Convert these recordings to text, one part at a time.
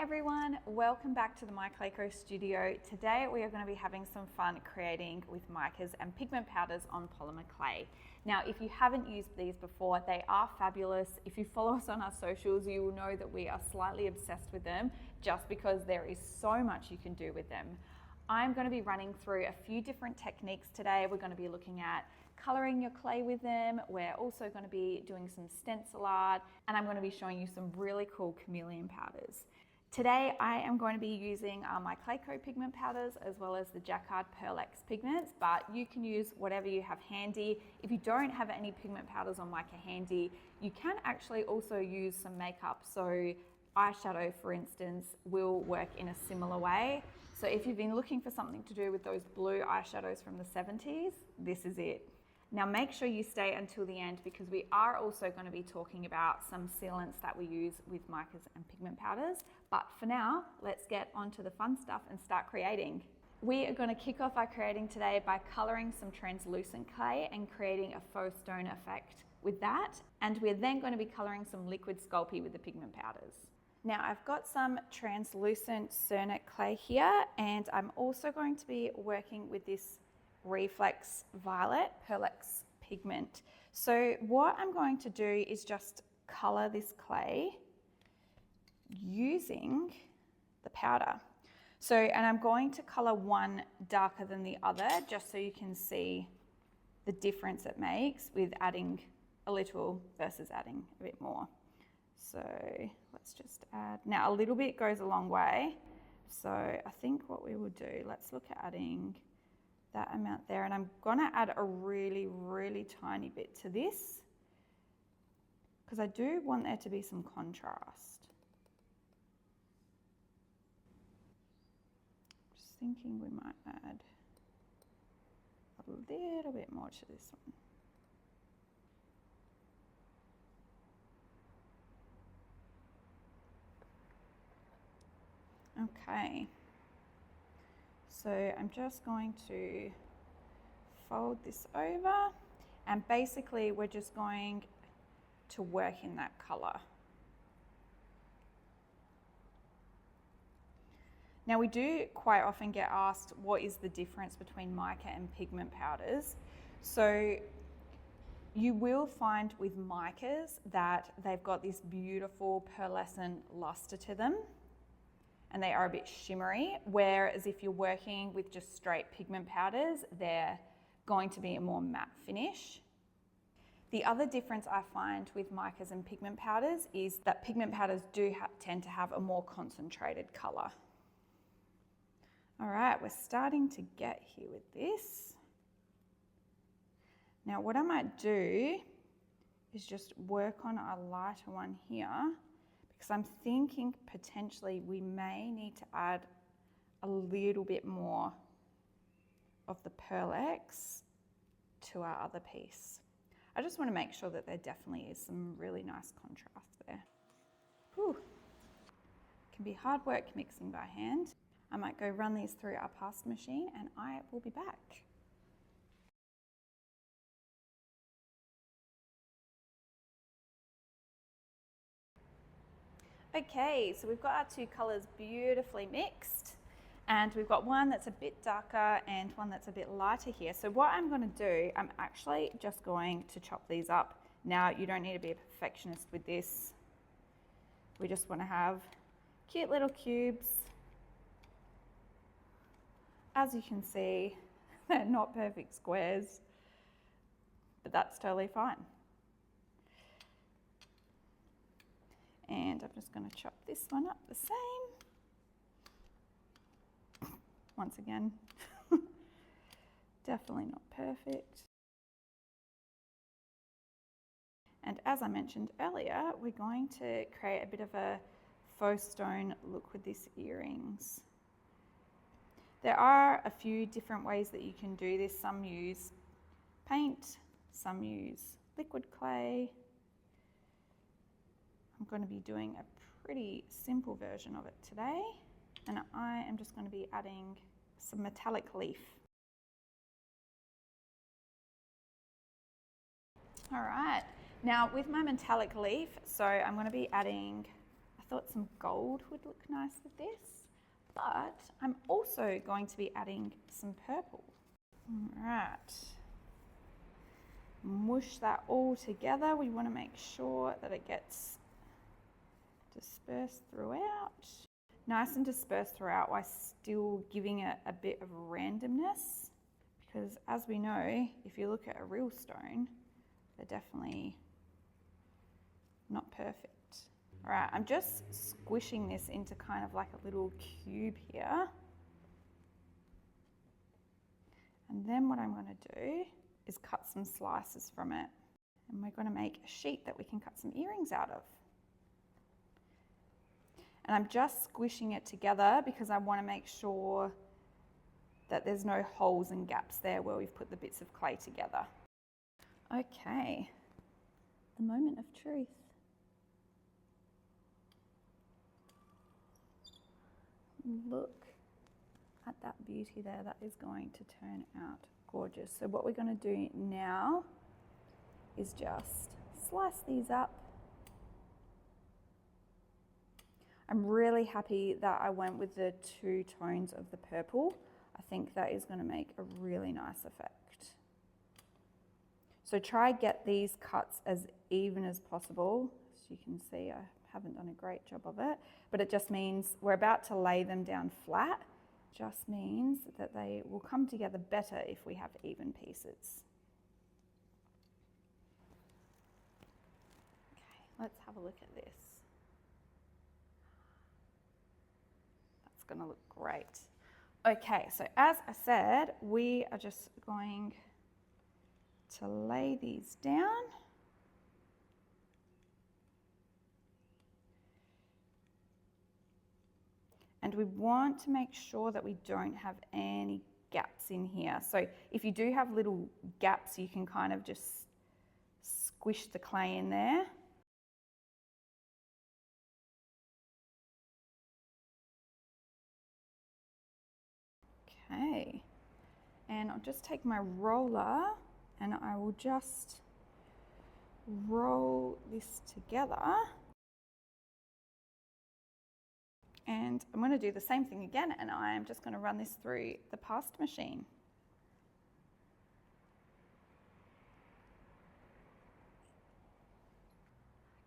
everyone, welcome back to the MyClayCo studio. Today we are going to be having some fun creating with micas and pigment powders on polymer clay. Now if you haven't used these before, they are fabulous. If you follow us on our socials, you will know that we are slightly obsessed with them just because there is so much you can do with them. I'm going to be running through a few different techniques today. We're going to be looking at colouring your clay with them. We're also going to be doing some stencil art, and I'm going to be showing you some really cool chameleon powders. Today I am going to be using MyClayCo pigment powders as well as the Jacquard Pearl Ex pigments, but you can use whatever you have handy. If you don't have any pigment powders on mica handy, you can actually also use some makeup. So eyeshadow, for instance, will work in a similar way. So if you've been looking for something to do with those blue eyeshadows from the 70s, this is it. Now make sure you stay until the end because we are also going to be talking about some sealants that we use with micas and pigment powders. But for now, let's get on to the fun stuff and start creating. We are going to kick off our creating today by colouring some translucent clay and creating a faux stone effect with that. And we're then going to be colouring some liquid Sculpey with the pigment powders. Now I've got some translucent Cernit clay here, and I'm also going to be working with this Reflex Violet Pearl Ex pigment. So what I'm going to do is just colour this clay using the powder. So, and I'm going to colour one darker than the other just so you can see the difference it makes with adding a little versus adding a bit more. So let's just add, now a little bit goes a long way. So I think what we will do, let's look at adding that amount there, and I'm gonna add a really tiny bit to this because I do want there to be some contrast. Just thinking we might add a little bit more to this one. Okay. So I'm just going to fold this over, and basically we're just going to work in that colour. Now we do quite often get asked what is the difference between mica and pigment powders. So you will find with micas that they've got this beautiful pearlescent luster to them, and they are a bit shimmery, whereas if you're working with just straight pigment powders, they're going to be a more matte finish. The other difference I find with micas and pigment powders is that pigment powders do tend to have a more concentrated colour. All right, we're starting to get here with this. Now what I might do is just work on a lighter one here, because I'm thinking potentially we may need to add a little bit more of the Pearl Ex to our other piece. I just want to make sure that there definitely is some really nice contrast there. Whew. It can be hard work mixing by hand. I might go run these through our pasta machine and I will be back. Okay, so we've got our two colours beautifully mixed, and we've got one that's a bit darker and one that's a bit lighter here. So what I'm going to do, I'm actually just going to chop these up. Now you don't need to be a perfectionist with this. We just want to have cute little cubes. As you can see, they're not perfect squares, but that's totally fine. And I'm just going to chop this one up the same. Once again, definitely not perfect. And as I mentioned earlier, we're going to create a bit of a faux stone look with these earrings. There are a few different ways that you can do this. Some use paint, some use liquid clay. I'm going to be doing a pretty simple version of it today, and I am just going to be adding some metallic leaf. All right, now with my metallic leaf, so I'm going to be adding thought some gold would look nice with this, but I'm also going to be adding some purple. All right. Mush that all together. We want to make sure that it gets dispersed throughout. Nice and dispersed throughout while still giving it a bit of randomness, because as we know, if you look at a real stone, they're definitely not perfect. All right, I'm just squishing this into kind of like a little cube here. And then what I'm going to do is cut some slices from it. And we're going to make a sheet that we can cut some earrings out of. And I'm just squishing it together because I want to make sure that there's no holes and gaps there where we've put the bits of clay together. Okay, the moment of truth. Look at that beauty there. That is going to turn out gorgeous. So what we're going to do now is just slice these up. I'm really happy that I went with the 2 tones of the purple. I think that is going to make a really nice effect. So try get these cuts as even as possible. As you can see, I haven't done a great job of it, but it just means we're about to lay them down flat. Just means that they will come together better if we have even pieces. Okay, let's have a look at this. That's going to look great. Okay, so as I said, we are just going to lay these down. And we want to make sure that we don't have any gaps in here. So if you do have little gaps, you can kind of just squish the clay in there. Okay, and I'll just take my roller and I will just roll this together. And I'm going to do the same thing again, and I am just going to run this through the past machine.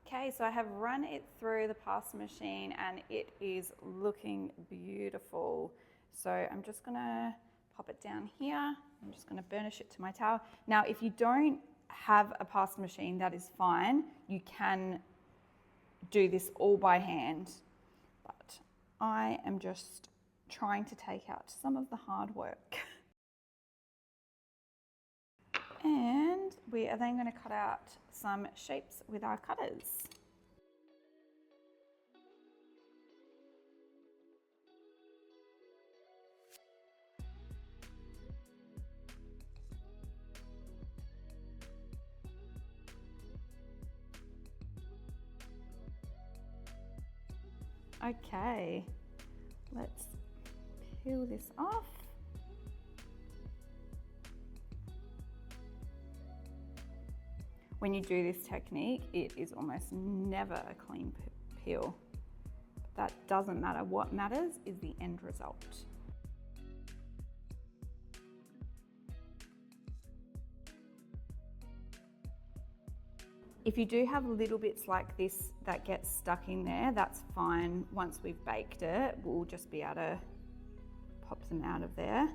Okay, so I have run it through the past machine and it is looking beautiful. So I'm just going to pop it down here. I'm just going to burnish it to my towel. Now, if you don't have a past machine, that is fine. You can do this all by hand. But I am just trying to take out some of the hard work. And we are then going to cut out some shapes with our cutters. Okay, let's peel this off. When you do this technique, it is almost never a clean peel. That doesn't matter. What matters is the end result. If you do have little bits like this that get stuck in there, that's fine. Once we've baked it, we'll just be able to pop them out of there.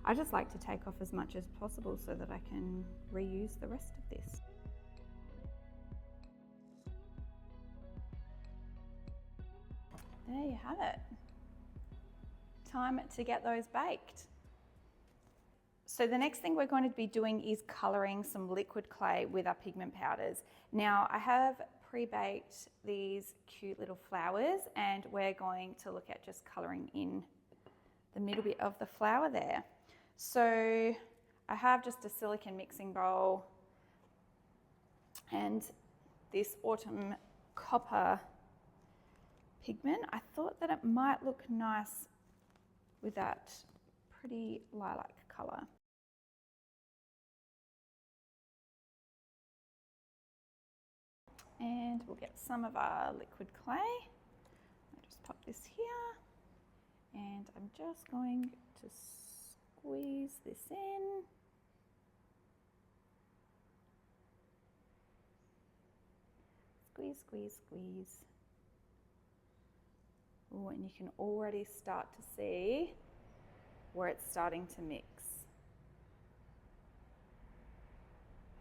I just like to take off as much as possible so that I can reuse the rest of this. There you have it. Time to get those baked. So the next thing we're going to be doing is colouring some liquid clay with our pigment powders. Now I have pre-baked these cute little flowers and we're going to look at just colouring in the middle bit of the flower there. So I have just a silicone mixing bowl and this autumn copper pigment. I thought that it might look nice with that pretty lilac colour. And we'll get some of our liquid clay. I'll just pop this here, and I'm just going to squeeze this in. Squeeze, squeeze, squeeze. Oh, and you can already start to see where it's starting to mix.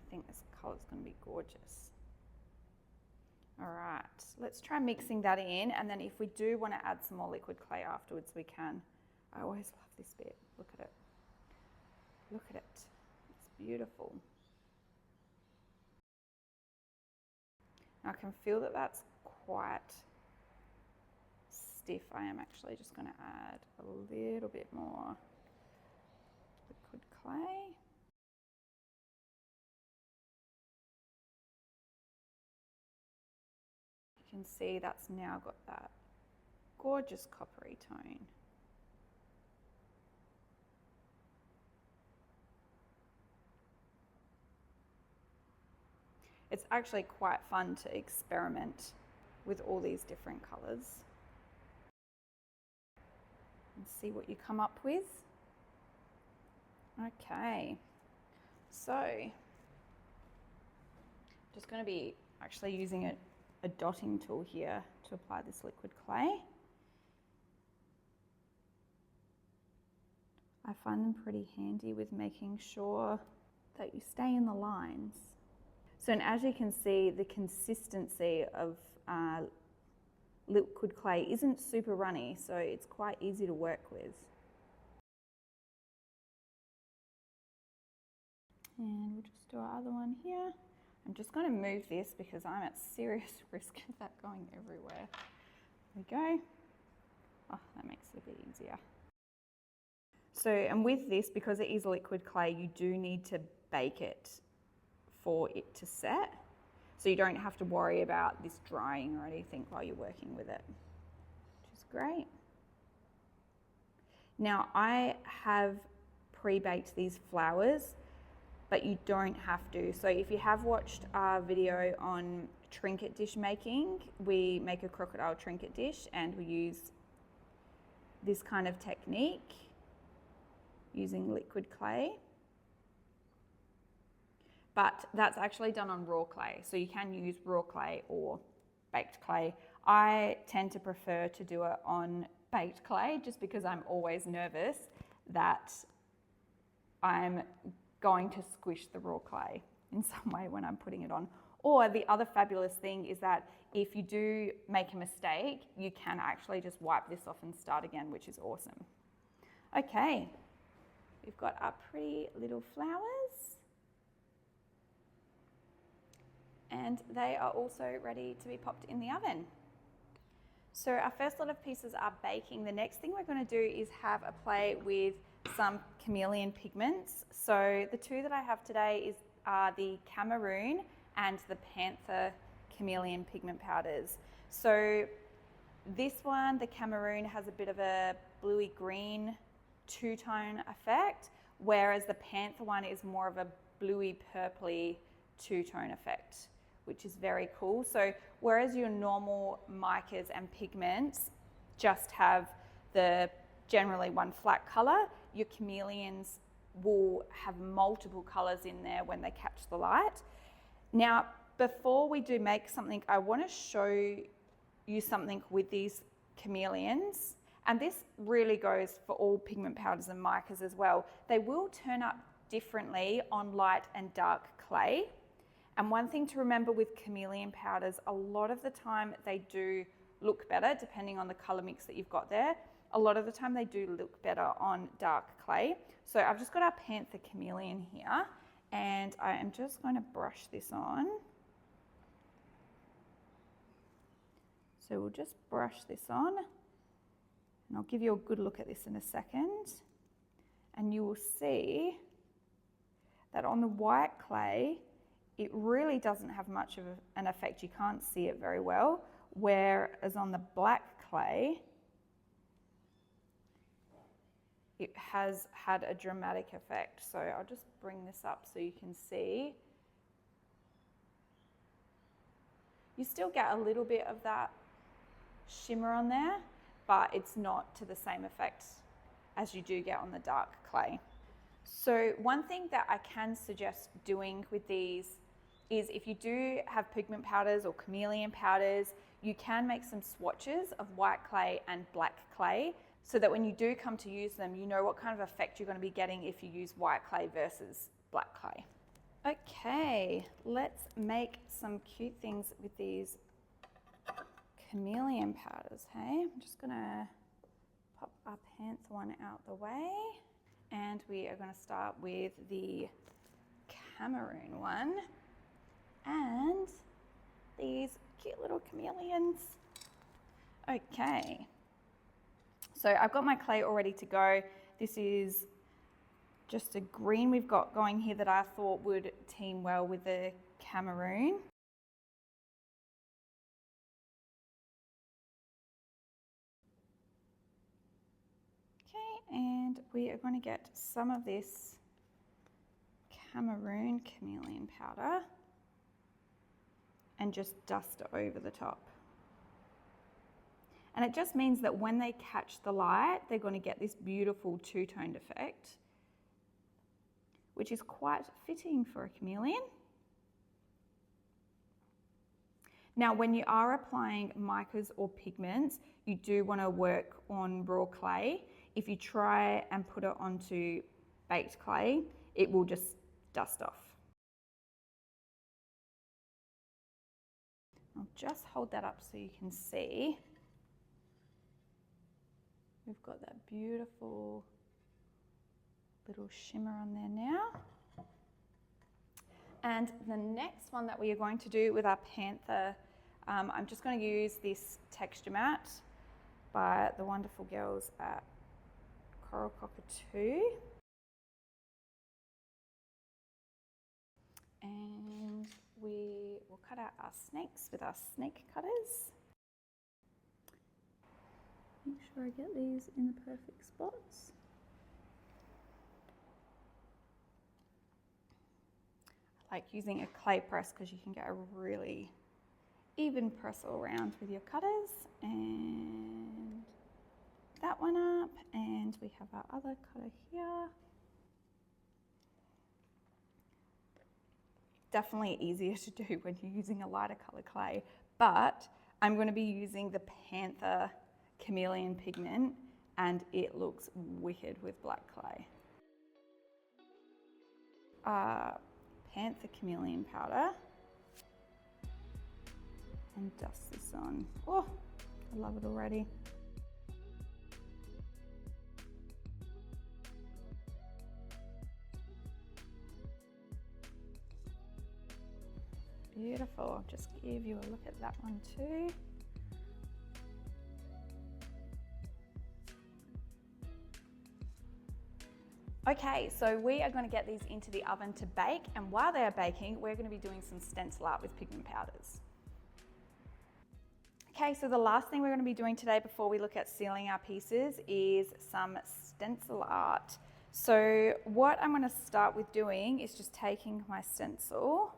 I think this colour is going to be gorgeous. All right, let's try mixing that in, and then if we do want to add some more liquid clay afterwards, we can. I always love this bit. Look at it. Look at it. It's beautiful. I can feel that that's quite stiff. I am actually just going to add a little bit more liquid clay. You can see that's now got that gorgeous coppery tone. It's actually quite fun to experiment with all these different colours and see what you come up with. Okay, so just going to be actually using a dotting tool here to apply this liquid clay. I find them pretty handy with making sure that you stay in the lines. So, and as you can see, the consistency of liquid clay isn't super runny, so it's quite easy to work with. And we'll just do our other one here. I'm just going to move this because I'm at serious risk of that going everywhere. There we go. Oh, that makes it a bit easier. So, and with this, because it is liquid clay, you do need to bake it for it to set. So you don't have to worry about this drying or anything while you're working with it, which is great. Now, I have pre-baked these flowers, but you don't have to. So if you have watched our video on trinket dish making, we make a crocodile trinket dish and we use this kind of technique using liquid clay. But that's actually done on raw clay. So you can use raw clay or baked clay. I tend to prefer to do it on baked clay just because I'm always nervous that I'm going to squish the raw clay in some way when I'm putting it on. Or the other fabulous thing is that if you do make a mistake, you can actually just wipe this off and start again, which is awesome. Okay, we've got our pretty little flowers. And they are also ready to be popped in the oven. So our first lot of pieces are baking. The next thing we're going to do is have a play with some Chameleon pigments. So the two that I have today are the Cameroon and the Panther Chameleon pigment powders. So this one, the Cameroon, has a bit of a bluey green two-tone effect, whereas the Panther one is more of a bluey purpley two-tone effect, which is very cool. So whereas your normal micas and pigments just have the generally one flat color, your chameleons will have multiple colors in there when they catch the light. Now, before we do make something, I want to show you something with these chameleons. And this really goes for all pigment powders and micas as well. They will turn up differently on light and dark clay. And one thing to remember with chameleon powders, a lot of the time they do look better depending on the color mix that you've got there. A lot of the time they do look better on dark clay. So I've just got our Panther Chameleon here and I am just going to brush this on. So we'll just brush this on and I'll give you a good look at this in a second. And you will see that on the white clay, it really doesn't have much of an effect. You can't see it very well. Whereas on the black clay, it has had a dramatic effect. So I'll just bring this up so you can see. You still get a little bit of that shimmer on there, but it's not to the same effect as you do get on the dark clay. So one thing that I can suggest doing with these is if you do have pigment powders or chameleon powders, you can make some swatches of white clay and black clay so that when you do come to use them, you know what kind of effect you're going to be getting if you use white clay versus black clay. Okay, let's make some cute things with these chameleon powders, hey? I'm just gonna pop our panther one out the way, and we are gonna start with the Cameroon one and these cute little chameleons. Okay, so I've got my clay all ready to go. This is just a green we've got going here that I thought would team well with the Cameroon. Okay, and we are going to get some of this Cameroon chameleon powder and just dust it over the top. And it just means that when they catch the light, they're going to get this beautiful two-toned effect, which is quite fitting for a chameleon. Now, when you are applying micas or pigments, you do want to work on raw clay. If you try and put it onto baked clay, it will just dust off. I'll just hold that up so you can see. We've got that beautiful little shimmer on there now. And the next one that we are going to do with our panther, I'm just going to use this texture mat by the wonderful girls at Coral Cockatoo. And we will cut out our snakes with our snake cutters. Make sure I get these in the perfect spots. I like using a clay press because you can get a really even press all around with your cutters. And that one up, and we have our other cutter here. Definitely easier to do when you're using a lighter color clay, but I'm going to be using the Panther Chameleon pigment, and it looks wicked with black clay. Panther Chameleon powder, and dust this on. Oh, I love it already. Beautiful. I'll just give you a look at that one too. Okay, so we are going to get these into the oven to bake, and while they are baking, we're going to be doing some stencil art with pigment powders. Okay, so the last thing we're going to be doing today before we look at sealing our pieces is some stencil art. So what I'm going to start with doing is just taking my stencil,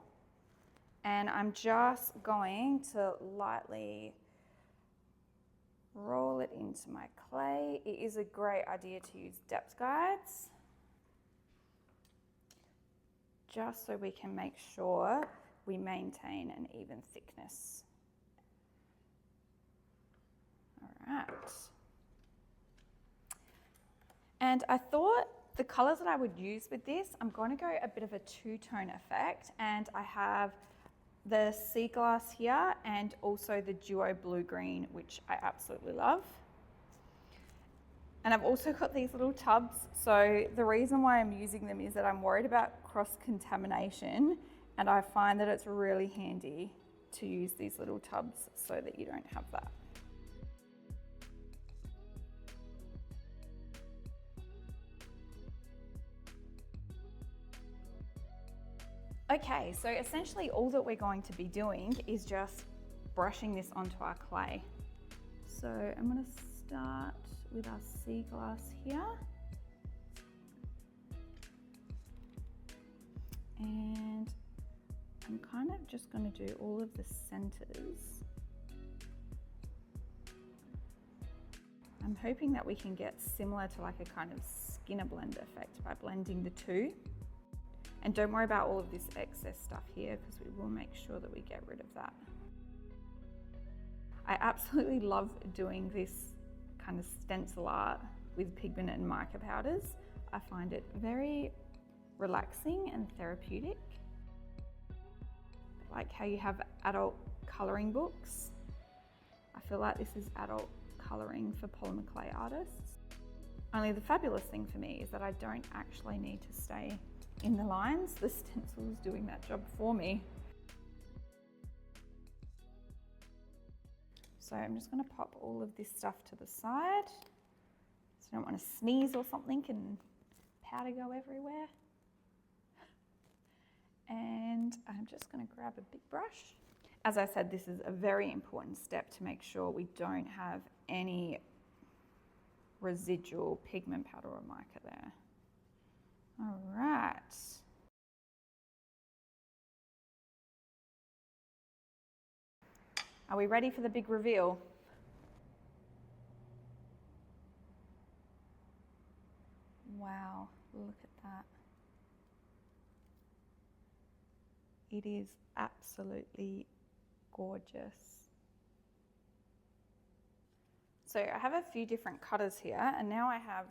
and I'm just going to lightly roll it into my clay. It is a great idea to use depth guides, just so we can make sure we maintain an even thickness. All right. And I thought the colors that I would use with this, I'm going to go a bit of a two-tone effect, and I have the sea glass here and also the duo blue-green, which I absolutely love. And I've also got these little tubs. So the reason why I'm using them is that I'm worried about cross-contamination, and I find that it's really handy to use these little tubs so that you don't have that. Okay, so essentially all that we're going to be doing is just brushing this onto our clay. So I'm going to start with our sea glass here. And I'm kind of just going to do all of the centers. I'm hoping that we can get similar to like a kind of Skinner blend effect by blending the two. And don't worry about all of this excess stuff here, because we will make sure that we get rid of that. I absolutely love doing this kind of stencil art with pigment and mica powders. I find it very relaxing and therapeutic. Like how you have adult coloring books. I feel like this is adult coloring for polymer clay artists. Only the fabulous thing for me is that I don't actually need to stay in the lines. The stencil is doing that job for me. So I'm just going to pop all of this stuff to the side, so I don't want to sneeze or something and powder go everywhere. And I'm just going to grab a big brush. As I said, this is a very important step to make sure we don't have any residual pigment powder or mica there. All right. Are we ready for the big reveal? Wow, look at that. It is absolutely gorgeous. So I have a few different cutters here, and now I have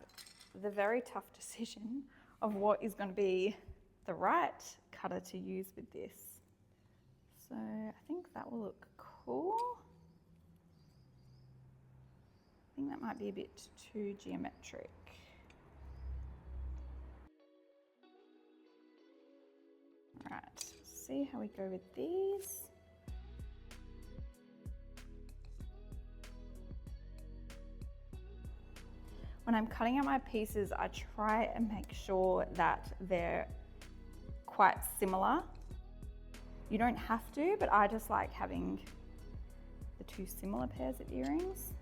the very tough decision of what is going to be the right cutter to use with this. So I think that will look cool. I think that might be a bit too geometric. All right, see how we go with these. When I'm cutting out my pieces, I try and make sure that they're quite similar. You don't have to, but I just like having the two similar pairs of earrings.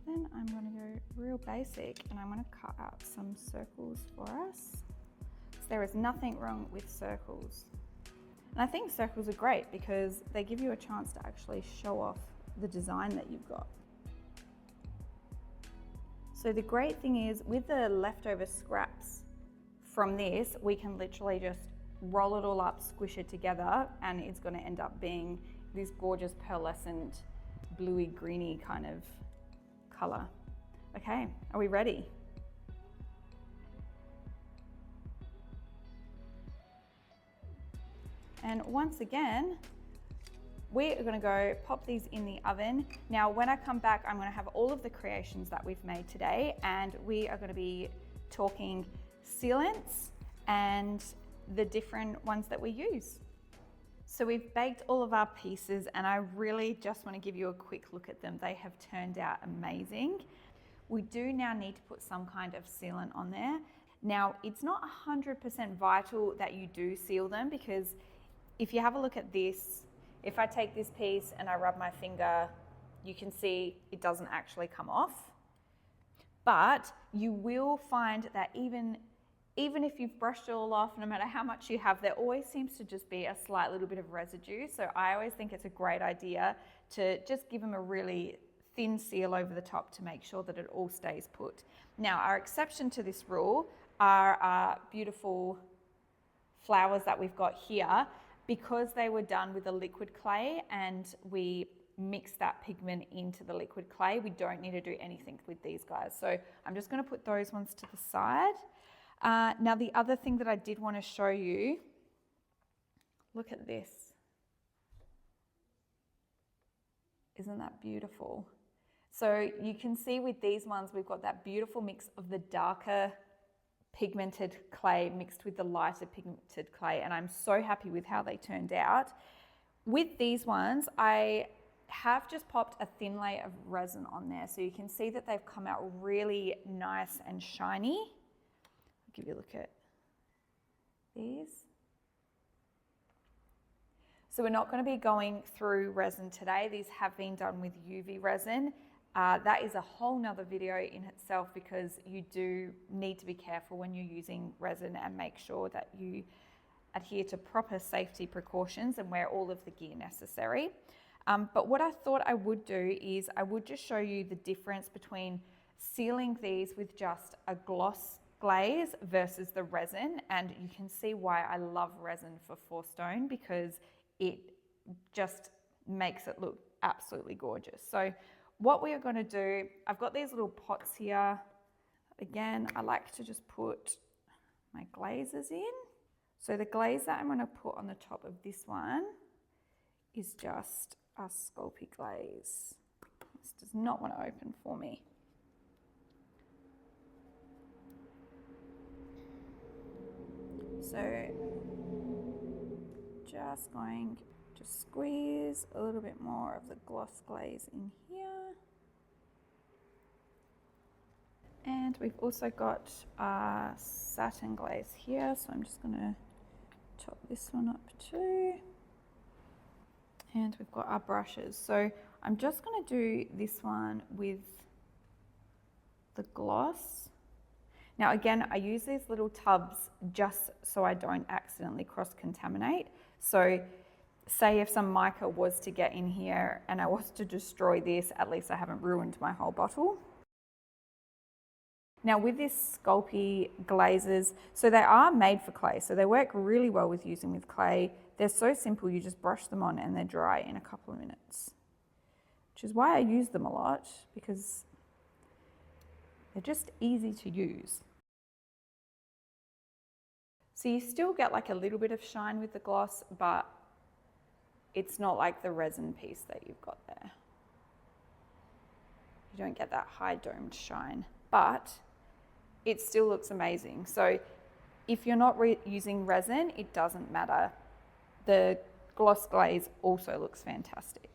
Then I'm going to go real basic, and I'm going to cut out some circles for us. So there is nothing wrong with circles. And I think circles are great because they give you a chance to actually show off the design that you've got. So the great thing is, with the leftover scraps from this, we can literally just roll it all up, squish it together, and it's going to end up being this gorgeous pearlescent bluey greeny kind of color. Okay, are we ready? And once again, we are going to go pop these in the oven. Now, when I come back, I'm going to have all of the creations that we've made today, and we are going to be talking sealants and the different ones that we use. So we've baked all of our pieces, and I really just want to give you a quick look at them. They have turned out amazing. We do now need to put some kind of sealant on there. Now, it's not 100% vital that you do seal them, because if you have a look at this, if I take this piece and I rub my finger, you can see it doesn't actually come off. But you will find that even if you've brushed it all off, no matter how much you have, there always seems to just be a slight little bit of residue. So I always think it's a great idea to just give them a really thin seal over the top to make sure that it all stays put. Now, our exception to this rule are our beautiful flowers that we've got here. Because they were done with a liquid clay and we mixed that pigment into the liquid clay, we don't need to do anything with these guys. So I'm just going to put those ones to the side. Now, the other thing that I did want to show you, look at this. Isn't that beautiful? So you can see with these ones, we've got that beautiful mix of the darker pigmented clay mixed with the lighter pigmented clay, and I'm so happy with how they turned out. With these ones, I have just popped a thin layer of resin on there, so you can see that they've come out really nice and shiny. I'll give you a look at these. So we're not going to be going through resin today. These have been done with UV resin. that is a whole nother video in itself, because you do need to be careful when you're using resin and make sure that you adhere to proper safety precautions and wear all of the gear necessary. But what I thought I would do is I would just show you the difference between sealing these with just a gloss glaze versus the resin, and you can see why I love resin for 4Stone, because it just makes it look absolutely gorgeous. So what we are going to do, I've got these little pots here. Again, I like to just put my glazes in. So the glaze that I'm going to put on the top of this one is just a Sculpey Glaze. This does not want to open for me. So just going to squeeze a little bit more of the gloss glaze in here. And we've also got our satin glaze here, so I'm just going to top this one up too. And we've got our brushes. So I'm just going to do this one with the gloss. Now again, I use these little tubs just so I don't accidentally cross-contaminate. So say if some mica was to get in here and I was to destroy this, at least I haven't ruined my whole bottle. Now with this Sculpey glazes, so they are made for clay, so they work really well with using with clay. They're so simple, you just brush them on and they're dry in a couple of minutes, which is why I use them a lot, because they're just easy to use. So you still get like a little bit of shine with the gloss, but it's not like the resin piece that you've got there. You don't get that high domed shine, but it still looks amazing. So if you're not using resin, it doesn't matter. The gloss glaze also looks fantastic.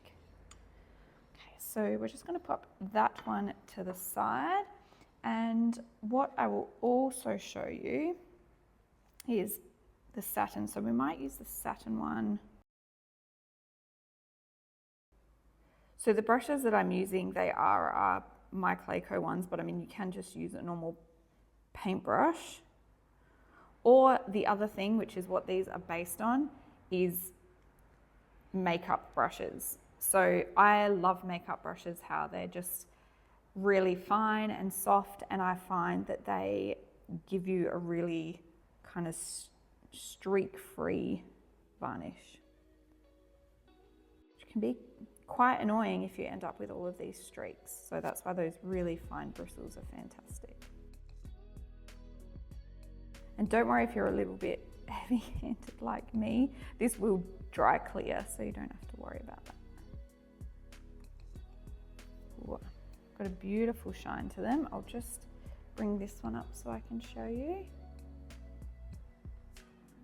Okay, so we're just going to pop that one to the side. And what I will also show you is the satin. So we might use the satin one. So the brushes that I'm using, they are MyClayCo ones, but I mean, you can just use a normal paintbrush. Or the other thing, which is what these are based on, is makeup brushes. So I love makeup brushes, how they're just really fine and soft, and I find that they give you a really kind of streak-free varnish, which can be quite annoying if you end up with all of these streaks. So that's why those really fine bristles are fantastic. And don't worry if you're a little bit heavy-handed like me, this will dry clear, so you don't have to worry about that. Ooh, got a beautiful shine to them. I'll just bring this one up so I can show you.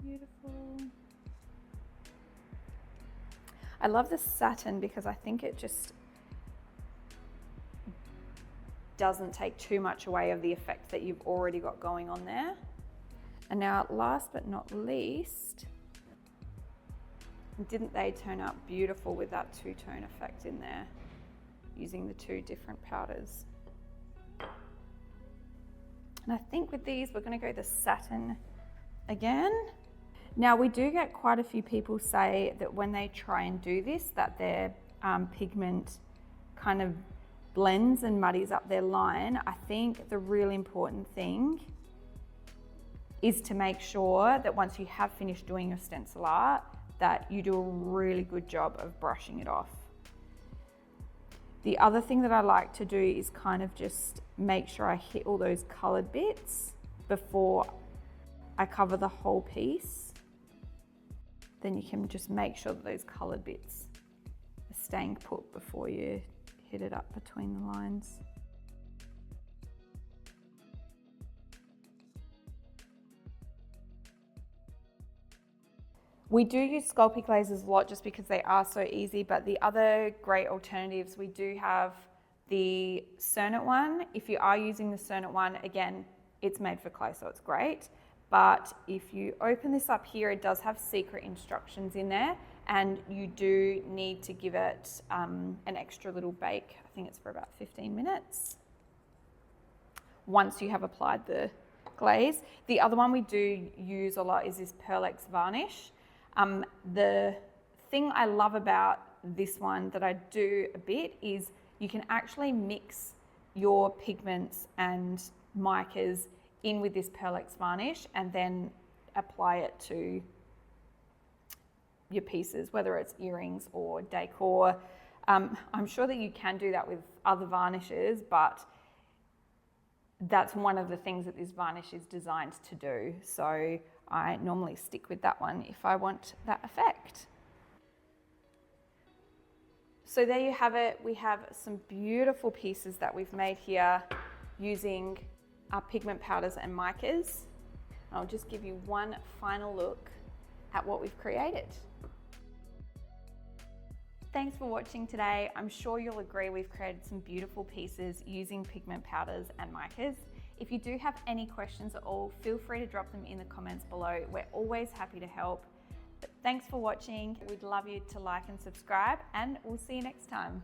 Beautiful. I love the satin because I think it just doesn't take too much away of the effect that you've already got going on there. And now last but not least, didn't they turn out beautiful with that two-tone effect in there, using the two different powders? And I think with these, we're going to go the satin again. Now we do get quite a few people say that when they try and do this, that their pigment kind of blends and muddies up their line. I think the really important thing is to make sure that once you have finished doing your stencil art, that you do a really good job of brushing it off. The other thing that I like to do is kind of just make sure I hit all those colored bits before I cover the whole piece. Then you can just make sure that those colored bits are staying put before you hit it up between the lines. We do use Sculpey glazes a lot just because they are so easy, but the other great alternatives, we do have the Cernit one. If you are using the Cernit one, again, it's made for clay, so it's great. But if you open this up here, it does have secret instructions in there, and you do need to give it an extra little bake. I think it's for about 15 minutes once you have applied the glaze. The other one we do use a lot is this Ex Varnish. The thing I love about this one that I do a bit is you can actually mix your pigments and micas in with this Ex Varnish and then apply it to your pieces, whether it's earrings or decor. I'm sure that you can do that with other varnishes, but that's one of the things that this varnish is designed to do. So I normally stick with that one if I want that effect. So there you have it. We have some beautiful pieces that we've made here using our pigment powders and micas. I'll just give you one final look at what we've created. Thanks for watching today. I'm sure you'll agree we've created some beautiful pieces using pigment powders and micas. If you do have any questions at all, feel free to drop them in the comments below. We're always happy to help. But thanks for watching. We'd love you to like and subscribe, and we'll see you next time.